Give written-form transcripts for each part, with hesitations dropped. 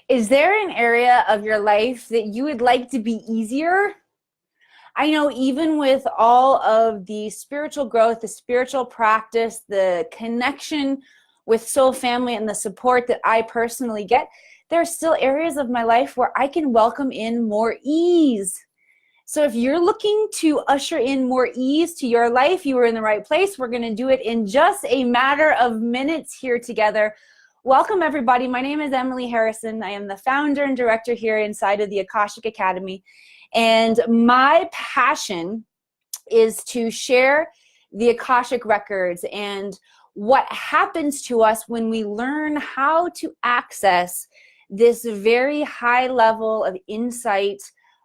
Is there an area of your life that you would like to be easier? I know even with all of the spiritual growth, the spiritual practice, the connection with soul family and the support that I personally get, there are still areas of my life where I can welcome in more ease. So if you're looking to usher in more ease to your life, you are in the right place. We're going to do it in just a matter of minutes here together. Welcome, everybody. My name is Emily Harrison. I am the founder and director here inside of the Akashic Academy. And my passion is to share the Akashic records and what happens to us when we learn how to access this very high level of insight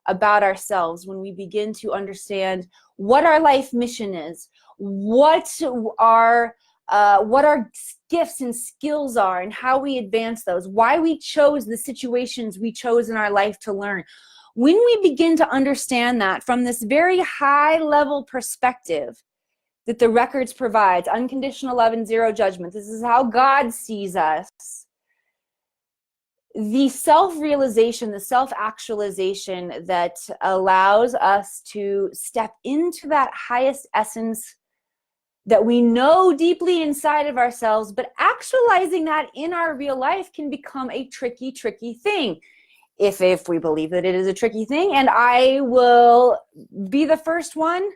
about ourselves, when we begin to understand what our life mission is, what our gifts and skills are, and how we advance those, why we chose the situations we chose in our life to learn. When we begin to understand that from this very high level perspective that the records provides, unconditional love and zero judgment, this is how God sees us, the self-realization, the self-actualization that allows us to step into that highest essence that we know deeply inside of ourselves, but actualizing that in our real life can become a tricky, tricky thing. If we believe that it is a tricky thing, and I will be the first one,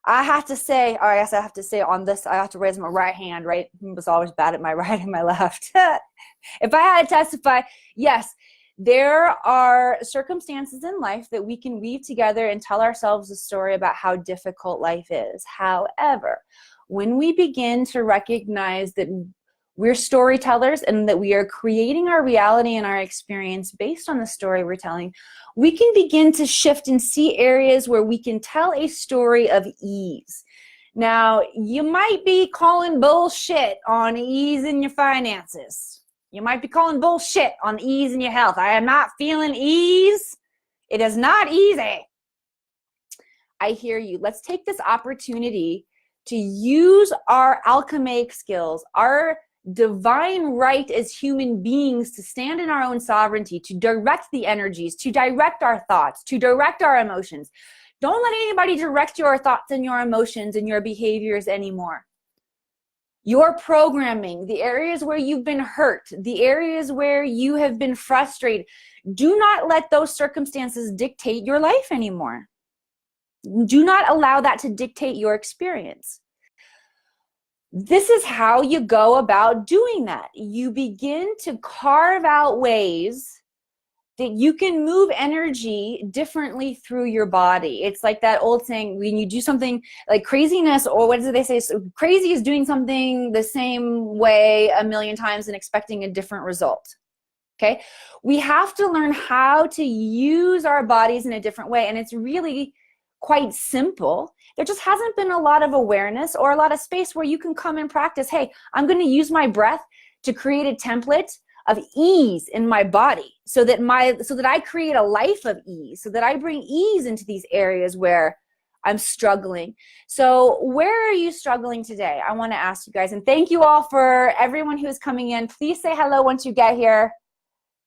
I have to say, or I guess I have to say on this, I have to raise my right hand, right? I was always bad at my right and my left. If I had to testify, yes, there are circumstances in life that we can weave together and tell ourselves a story about how difficult life is. However, when we begin to recognize that we're storytellers and that we are creating our reality and our experience based on the story we're telling, we can begin to shift and see areas where we can tell a story of ease. Now, you might be calling bullshit on ease in your finances. You might be calling bullshit on ease in your health. I am not feeling ease. It is not easy. I hear you. Let's take this opportunity to use our alchemic skills, our divine right as human beings to stand in our own sovereignty, to direct the energies, to direct our thoughts, to direct our emotions. Don't let anybody direct your thoughts and your emotions and your behaviors anymore. Your programming, the areas where you've been hurt, the areas where you have been frustrated, do not let those circumstances dictate your life anymore. Do not allow that to dictate your experience. This is how you go about doing that. You begin to carve out ways that you can move energy differently through your body. It's like that old saying, when you do something like craziness, or what do they say? So crazy is doing something the same way a million times and expecting a different result. Okay? We have to learn how to use our bodies in a different way, and it's really quite simple. There just hasn't been a lot of awareness or a lot of space where you can come and practice. Hey, I'm going to use my breath to create a template of ease in my body so that I create a life of ease, so that I bring ease into these areas where I'm struggling. So where are you struggling today? I want to ask you guys, and thank you all for everyone who is coming in. Please say hello once you get here.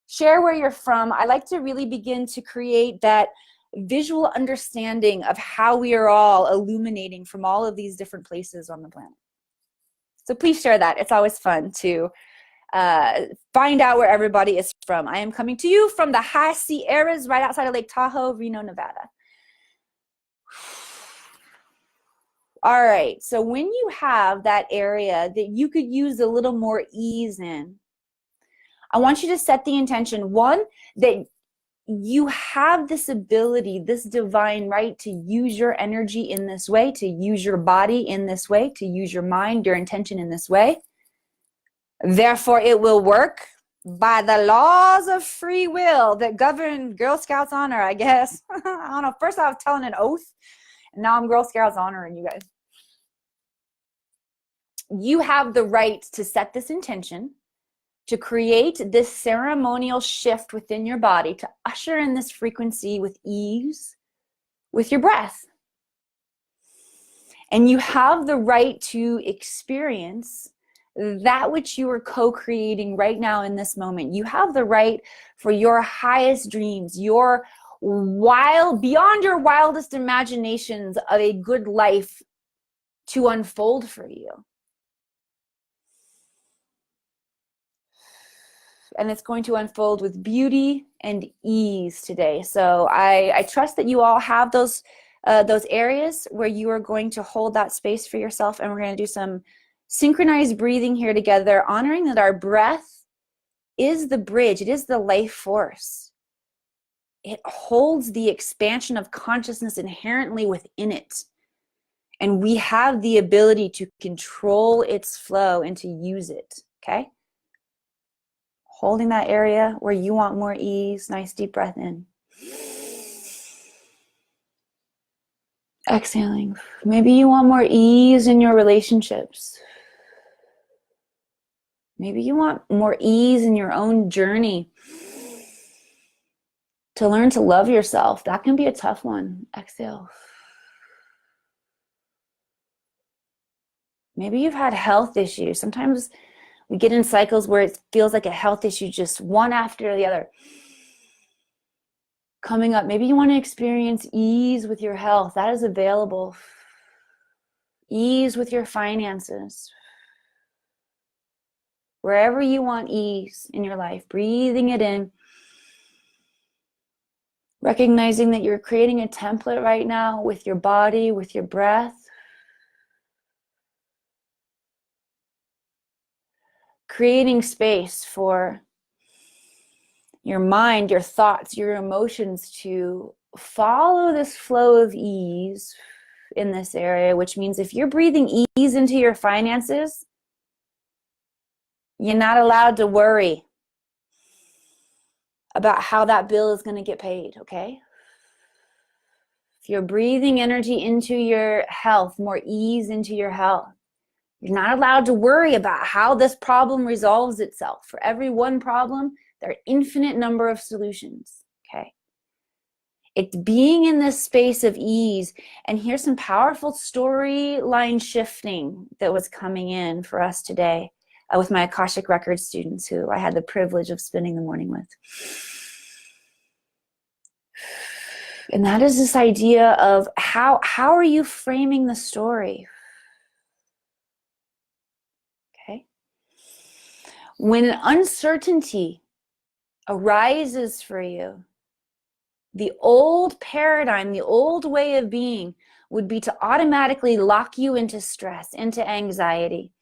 Share where you're from. I like to really begin to create that visual understanding of how we are all illuminating from all of these different places on the planet. So please share that. It's always fun to find out where everybody is from. I am coming to you from the high Sierras right outside of Lake Tahoe, Reno, Nevada. All right, so when you have that area that you could use a little more ease in, I want you to set the intention, one, that you have this ability, this divine right to use your energy in this way, to use your body in this way, to use your mind, your intention in this way. Therefore, it will work by the laws of free will that govern Girl Scouts honor, I guess. I don't know. First I was telling an oath, and now I'm Girl Scouts honoring you guys. You have the right to set this intention, to create this ceremonial shift within your body, to usher in this frequency with ease, with your breath. And you have the right to experience that which you are co-creating right now in this moment. You have the right for your highest dreams, your beyond your wildest imaginations of a good life to unfold for you. And it's going to unfold with beauty and ease today. So I trust that you all have those areas where you are going to hold that space for yourself, and we're going to do some synchronized breathing here together, honoring that our breath is the bridge. It is the life force. It holds the expansion of consciousness inherently within it. And we have the ability to control its flow and to use it, okay? Holding that area where you want more ease. Nice deep breath in. Exhaling. Maybe you want more ease in your relationships. Maybe you want more ease in your own journey to learn to love yourself. That can be a tough one. Exhale. Maybe you've had health issues. Sometimes we get in cycles where it feels like a health issue, just one after the other coming up. Maybe you want to experience ease with your health. That is available. Ease with your finances. Wherever you want ease in your life, breathing it in. Recognizing that you're creating a template right now with your body, with your breath. Creating space for your mind, your thoughts, your emotions to follow this flow of ease in this area, which means if you're breathing ease into your finances, you're not allowed to worry about how that bill is going to get paid, okay? If you're breathing energy into your health, more ease into your health, you're not allowed to worry about how this problem resolves itself. For every one problem, there are an infinite number of solutions, okay? It's being in this space of ease. And here's some powerful storyline shifting that was coming in for us today with my Akashic Records students who I had the privilege of spending the morning with. And that is this idea of how are you framing the story? Okay. When an uncertainty arises for you, the old paradigm, the old way of being would be to automatically lock you into stress, into anxiety,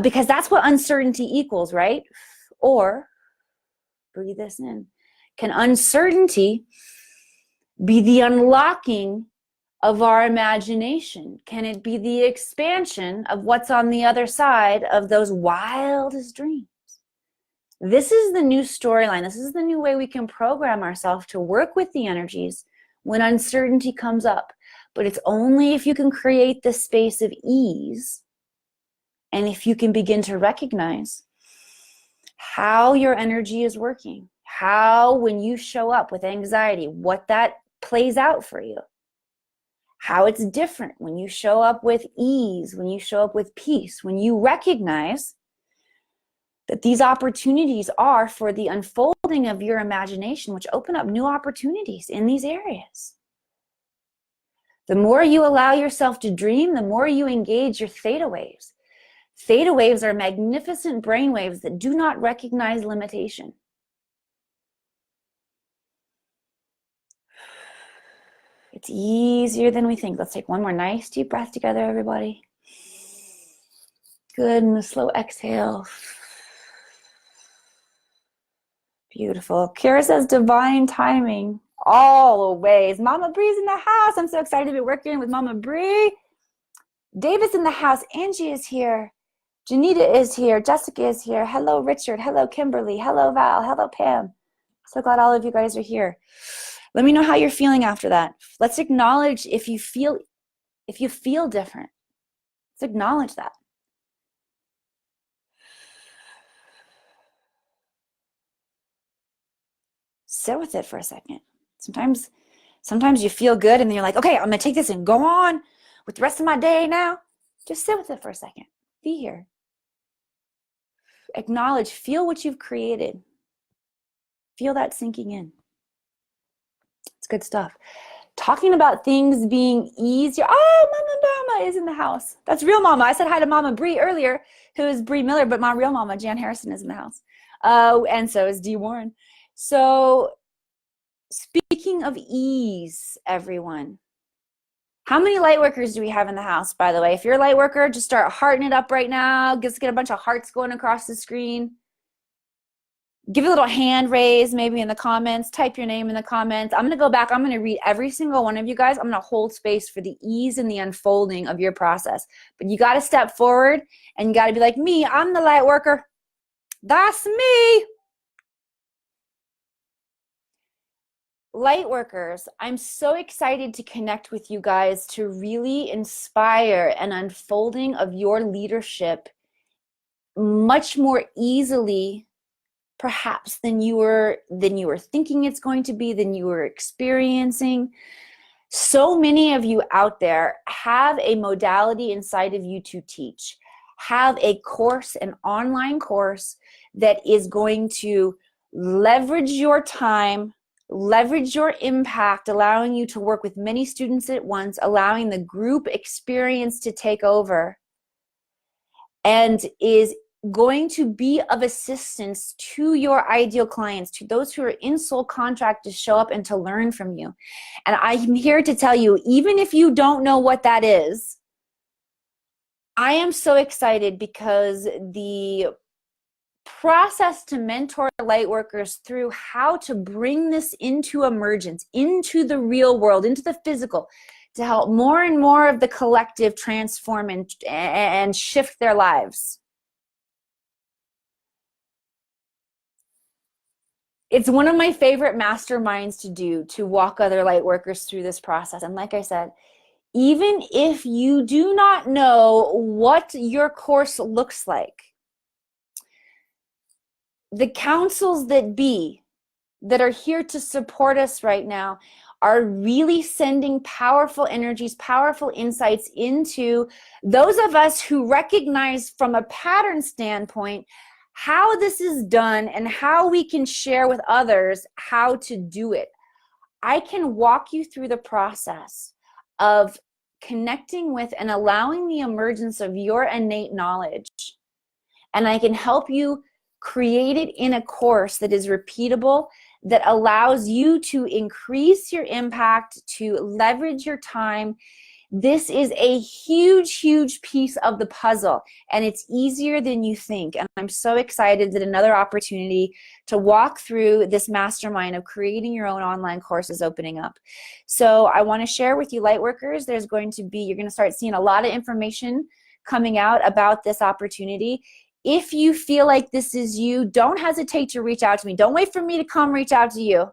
because that's what uncertainty equals, right? Or, breathe this in, can uncertainty be the unlocking of our imagination? Can it be the expansion of what's on the other side of those wildest dreams? This is the new storyline. This is the new way we can program ourselves to work with the energies when uncertainty comes up. But it's only if you can create this space of ease and if you can begin to recognize how your energy is working, how when you show up with anxiety, what that plays out for you, how it's different when you show up with ease, when you show up with peace, when you recognize that these opportunities are for the unfolding of your imagination, which open up new opportunities in these areas. The more you allow yourself to dream, the more you engage your theta waves. Theta waves are magnificent brain waves that do not recognize limitation. It's easier than we think. Let's take one more nice deep breath together, everybody. Good, and a slow exhale. Beautiful. Kira says divine timing. Always. Mama Bree's in the house. I'm so excited to be working with Mama Bree. David's in the house. Angie is here. Janita is here. Jessica is here. Hello, Richard. Hello, Kimberly. Hello, Val. Hello, Pam. So glad all of you guys are here. Let me know how you're feeling after that. Let's acknowledge if you feel different. Let's acknowledge that. Sit with it for a second. Sometimes you feel good and then you're like, okay, I'm gonna take this and go on with the rest of my day now. Just sit with it for a second. Be here. acknowledge, feel what you've created. Feel that sinking in. It's good stuff. Talking about things being easier. Oh, Mama is in the house. That's real Mama. I said hi to Mama Bree earlier, who is Bree Miller, but my real Mama, Jan Harrison, is in the house. And so is Dee Warren. So speaking of ease, everyone, how many light workers do we have in the house, by the way? If you're a light worker, just start hearting it up right now. Just get a bunch of hearts going across the screen. Give a little hand raise maybe in the comments. Type your name in the comments. I'm going to go back. I'm going to read every single one of you guys. I'm going to hold space for the ease and the unfolding of your process. But you got to step forward and you got to be like me. I'm the light worker. That's me. Light workers, I'm so excited to connect with you guys to really inspire an unfolding of your leadership much more easily perhaps than you were thinking it's going to be, than you were experiencing. So many of you out there have a modality inside of you to teach, have a course, an online course that is going to leverage your time, leverage your impact, allowing you to work with many students at once, allowing the group experience to take over, and is going to be of assistance to your ideal clients, to those who are in soul contract to show up and to learn from you. And I'm here to tell you, even if you don't know what that is, I am so excited because the process to mentor light workers through how to bring this into emergence, into the real world, into the physical, to help more and more of the collective transform and shift their lives. It's one of my favorite masterminds to do, to walk other light workers through this process. And like I said, even if you do not know what your course looks like, the councils that be that are here to support us right now are really sending powerful energies, powerful insights into those of us who recognize from a pattern standpoint how this is done and how we can share with others how to do it. I can walk you through the process of connecting with and allowing the emergence of your innate knowledge. And I can help you create it in a course that is repeatable, that allows you to increase your impact, to leverage your time. This is a huge, huge piece of the puzzle, and it's easier than you think. And I'm so excited that another opportunity to walk through this mastermind of creating your own online course is opening up. So I want to share with you, lightworkers, you're going to start seeing a lot of information coming out about this opportunity. If you feel like this is you, don't hesitate to reach out to me. Don't wait for me to come reach out to you,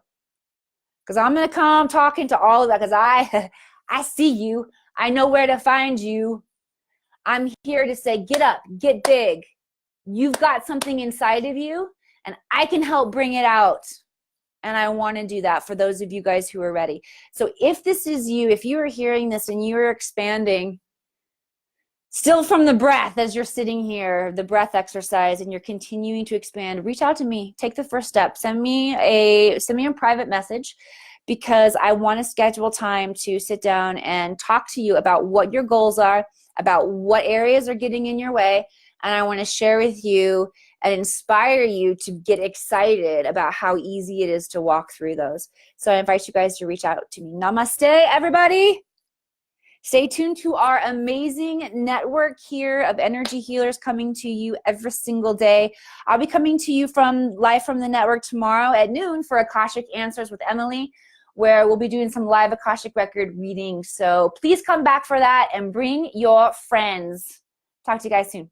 because I'm going to come talking to all of that, because I see you. I know where to find you. I'm here to say, get up, get big. You've got something inside of you, and I can help bring it out. And I want to do that for those of you guys who are ready. So if this is you, if you are hearing this and you're expanding, still from the breath as you're sitting here, the breath exercise, and you're continuing to expand, reach out to me. Take the first step. Send me a private message, because I want to schedule time to sit down and talk to you about what your goals are, about what areas are getting in your way, and I want to share with you and inspire you to get excited about how easy it is to walk through those. So I invite you guys to reach out to me. Namaste, everybody. Stay tuned to our amazing network here of energy healers coming to you every single day. I'll be coming to you live from the network tomorrow at noon for Akashic Answers with Emily, where we'll be doing some live Akashic record readings. So please come back for that and bring your friends. Talk to you guys soon.